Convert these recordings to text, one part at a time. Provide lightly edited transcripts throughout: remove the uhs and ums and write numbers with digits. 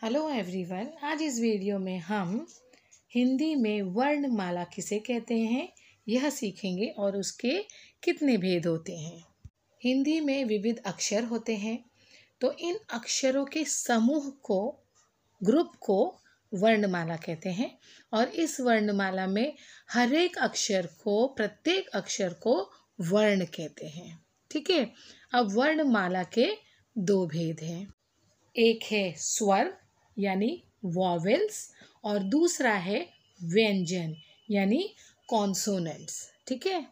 Hello everyone, आज इस video में हम हिंदी में वर्णमाला किसे कहते हैं यह सीखेंगे और उसके कितने भेद होते हैं। हिंदी में विविध अक्षर होते हैं, तो इन अक्षरों के समूह को, ग्रुप को वर्णमाला कहते हैं और इस वर्णमाला में हर एक अक्षर को, प्रत्येक अक्षर को वर्ण कहते हैं। ठीक है। अब वर्णमाला के दो भेद हैं, एक है स्वर यानी वॉवेल्स और दूसरा है व्यंजन यानी कॉन्सोनेंट्स। ठीक है।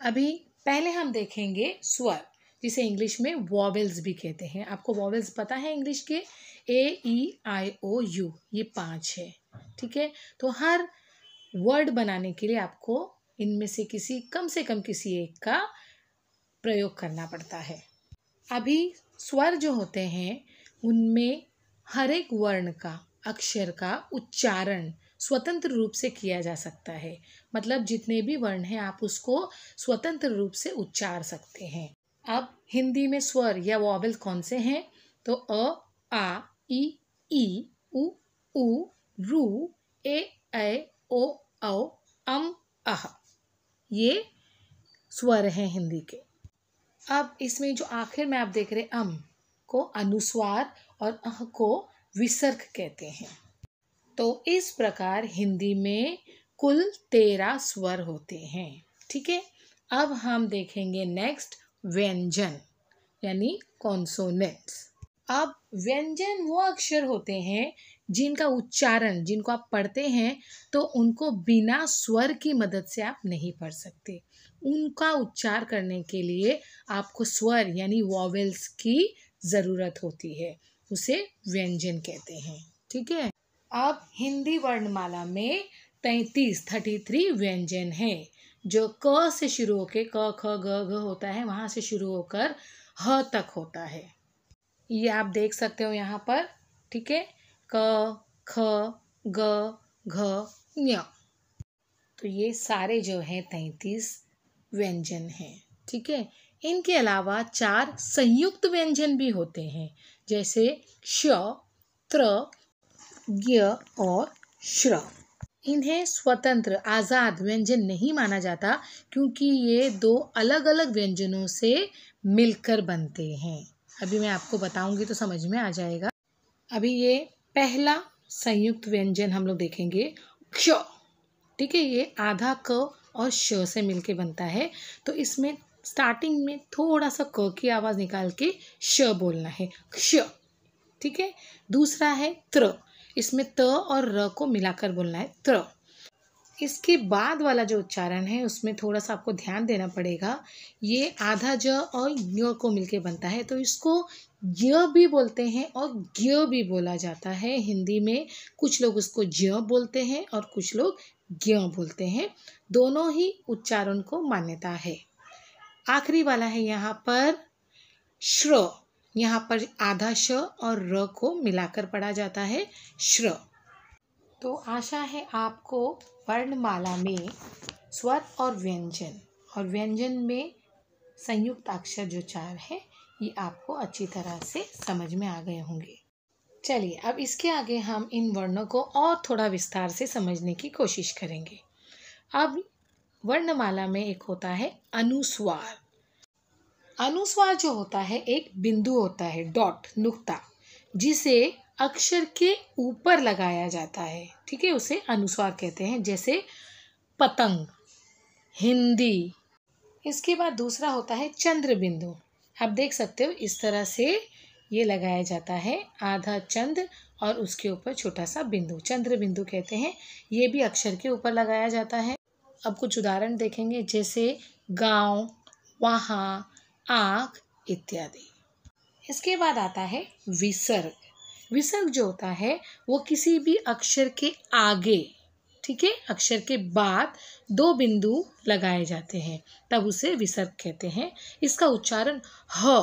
अभी पहले हम देखेंगे स्वर, जिसे इंग्लिश में वॉवेल्स भी कहते हैं। आपको वॉवेल्स पता है इंग्लिश के? AEIOU, ये 5 है। ठीक है। तो हर वर्ड बनाने के लिए आपको इनमें से कम से कम किसी एक का प्रयोग करना पड़ता है। अभी स्वर जो होते हैं उनमें हर एक वर्ण का, अक्षर का उच्चारण स्वतंत्र रूप से किया जा सकता है। मतलब जितने भी वर्ण हैं आप उसको स्वतंत्र रूप से उच्चार सकते हैं। अब हिंदी में स्वर या वॉवेल कौन से हैं? तो अ, आ, ई, उ, रू, ए, ओ, औ, अह, ये स्वर हैं हिंदी के। अब इसमें जो आखिर में आप देख रहे को अनुस्वार और अह को विसर्ग कहते हैं। तो इस प्रकार हिंदी में कुल 13 स्वर होते हैं। ठीक है। अब हम देखेंगे नेक्स्ट व्यंजन यानी कॉन्सोनेंट्स। अब व्यंजन वो अक्षर होते हैं जिनका उच्चारण, जिनको आप पढ़ते हैं तो उनको बिना स्वर की मदद से आप नहीं पढ़ सकते। उनका उच्चार करने के लिए आपको स्वर यानी वॉवेल्स की ज़रूरत होती है, उसे व्यंजन कहते हैं। ठीक है। अब हिंदी वर्णमाला में 33 व्यंजन है, जो क से शुरू होकर क, ख, ग, घ होता है, वहाँ से शुरू होकर ह तक होता है। ये आप देख सकते हो यहाँ पर। ठीक है। क, ख, ग, घ, ञ। तो ये सारे जो हैं 33 व्यंजन हैं। ठीक है। इनके अलावा 4 संयुक्त व्यंजन भी होते हैं, जैसे श, त्र, ज्ञ और श्र। इन्हें स्वतंत्र, आज़ाद व्यंजन नहीं माना जाता क्योंकि ये 2 अलग अलग व्यंजनों से मिलकर बनते हैं। अभी मैं आपको बताऊंगी तो समझ में आ जाएगा। अभी ये पहला संयुक्त व्यंजन हम लोग देखेंगे, क्ष। ठीक है। ये आधा क और श से मिलके बनता है, तो इसमें स्टार्टिंग में थोड़ा सा क की आवाज़ निकाल के श बोलना है, क्ष। ठीक है। दूसरा है त्र, इसमें त और र को मिलाकर बोलना है, त्र। इसके बाद वाला जो उच्चारण है उसमें थोड़ा सा आपको ध्यान देना पड़ेगा। ये आधा ज और य को मिलके बनता है, तो इसको य भी बोलते हैं और ज्ञ भी बोला जाता है हिंदी में। कुछ लोग उसको ज्ञ बोलते हैं और कुछ लोग ज्ञ बोलते हैं। दोनों ही उच्चारण को मान्यता है। आखिरी वाला है यहाँ पर श्र। यहाँ पर आधा श और र को मिलाकर पढ़ा जाता है, श्र। तो आशा है आपको वर्णमाला में स्वर और व्यंजन में संयुक्त अक्षर जो 4 है ये आपको अच्छी तरह से समझ में आ गए होंगे। चलिए अब इसके आगे हम इन वर्णों को और थोड़ा विस्तार से समझने की कोशिश करेंगे। अब वर्णमाला में एक होता है अनुस्वार। अनुस्वार जो होता है एक बिंदु होता है, डॉट, नुक्ता, जिसे अक्षर के ऊपर लगाया जाता है। ठीक है। उसे अनुस्वार कहते हैं, जैसे पतंग, हिंदी। इसके बाद दूसरा होता है चंद्र बिंदु। आप देख सकते हो इस तरह से ये लगाया जाता है, आधा चंद्र और उसके ऊपर छोटा सा बिंदु, चंद्र बिंदु कहते हैं। ये भी अक्षर के ऊपर लगाया जाता है। अब कुछ उदाहरण देखेंगे, जैसे गांव, वहाँ, आँख इत्यादि। इसके बाद आता है विसर्ग। विसर्ग जो होता है वो किसी भी अक्षर के आगे, ठीक है, अक्षर के बाद 2 बिंदु लगाए जाते हैं, तब उसे विसर्ग कहते हैं। इसका उच्चारण ह,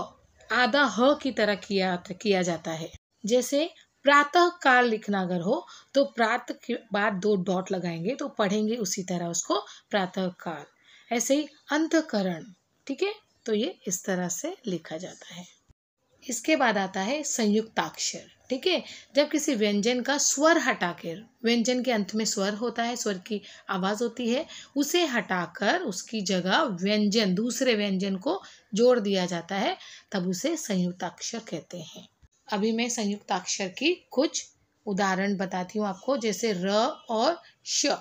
आधा ह की तरह किया जाता है। जैसे प्रातः काल लिखना अगर हो तो प्रातः के बाद 2 डॉट लगाएंगे तो पढ़ेंगे उसी तरह उसको, प्रातः काल। ऐसे ही अंतःकरण। ठीक है। तो ये इस तरह से लिखा जाता है। इसके बाद आता है संयुक्ताक्षर। ठीक है। जब किसी व्यंजन का स्वर हटाकर, व्यंजन के अंत में स्वर होता है, स्वर की आवाज़ होती है, उसे हटाकर उसकी जगह व्यंजन, दूसरे व्यंजन को जोड़ दिया जाता है, तब उसे संयुक्ताक्षर कहते हैं। अभी मैं संयुक्ताक्षर की कुछ उदाहरण बताती हूँ आपको, जैसे र और श।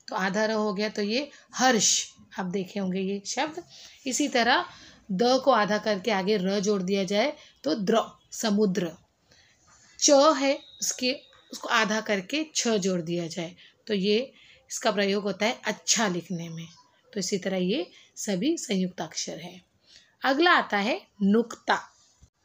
तो आधा र हो गया तो ये हर्ष, आप देखे होंगे ये शब्द। इसी तरह द को आधा करके आगे र जोड़ दिया जाए तो द्र, समुद्र। च है, उसको आधा करके छ जोड़ दिया जाए तो ये इसका प्रयोग होता है अच्छा लिखने में। तो इसी तरह ये सभी संयुक्ताक्षर हैं। अगला आता है नुक्ता।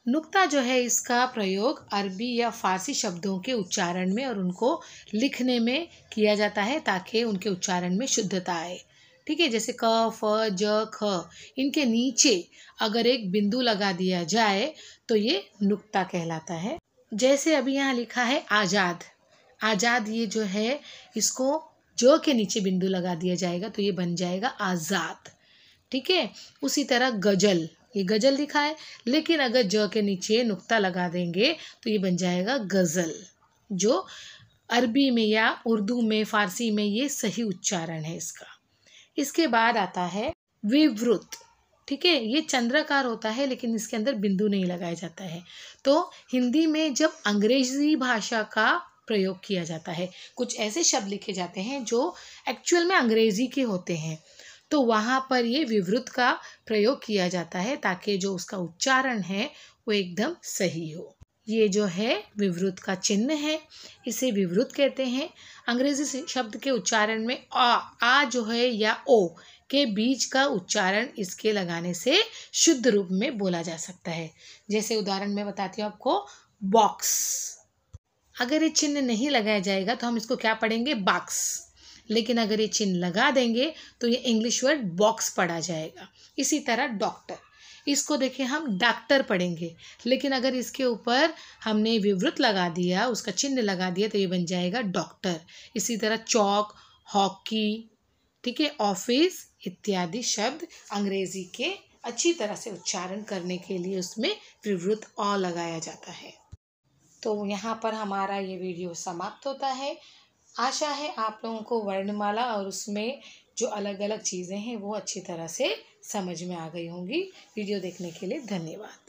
नुक्ता जो है, इसका प्रयोग अरबी या फारसी शब्दों के उच्चारण में और उनको लिखने में किया जाता है ताकि उनके उच्चारण में शुद्धता आए। ठीक है, जैसे क, फ, ज, ख, इनके नीचे अगर एक बिंदु लगा दिया जाए तो ये नुक्ता कहलाता है। जैसे अभी यहाँ लिखा है आज़ाद। आज़ाद ये जो है, इसको जो के नीचे बिंदु लगा दिया जाएगा तो ये बन जाएगा आज़ाद। ठीक है। उसी तरह गजल, ये गजल लिखा है लेकिन अगर ज के नीचे नुक्ता लगा देंगे तो ये बन जाएगा गज़ल, जो अरबी में या उर्दू में, फारसी में ये सही उच्चारण है इसका। इसके बाद आता है विवृत। ठीक है, ये चंद्राकार होता है लेकिन इसके अंदर बिंदु नहीं लगाया जाता है। तो हिंदी में जब अंग्रेजी भाषा का प्रयोग किया जाता है, कुछ ऐसे शब्द लिखे जाते हैं जो एक्चुअल में अंग्रेजी के होते हैं, तो वहाँ पर ये विवृत का प्रयोग किया जाता है ताकि जो उसका उच्चारण है वो एकदम सही हो। ये जो है विवृत का चिन्ह है, इसे विवृत कहते हैं। अंग्रेजी शब्द के उच्चारण में आ जो है या ओ के बीच का उच्चारण इसके लगाने से शुद्ध रूप में बोला जा सकता है। जैसे उदाहरण मैं बताती हूँ आपको, बॉक्स। अगर ये चिन्ह नहीं लगाया जाएगा तो हम इसको क्या पढ़ेंगे, बॉक्स। लेकिन अगर ये चिन्ह लगा देंगे तो ये इंग्लिश वर्ड बॉक्स पढ़ा जाएगा। इसी तरह डॉक्टर, इसको देखिए हम डॉक्टर पढ़ेंगे, लेकिन अगर इसके ऊपर हमने विवृत लगा दिया, उसका चिन्ह लगा दिया तो ये बन जाएगा डॉक्टर। इसी तरह चौक, हॉकी, ठीक है, ऑफिस इत्यादि शब्द अंग्रेजी के अच्छी तरह से उच्चारण करने के लिए उसमें विवृत अ लगाया जाता है। तो यहाँ पर हमारा ये वीडियो समाप्त होता है। आशा है आप लोगों को वर्णमाला और उसमें जो अलग अलग चीज़ें हैं वो अच्छी तरह से समझ में आ गई होंगी। वीडियो देखने के लिए धन्यवाद।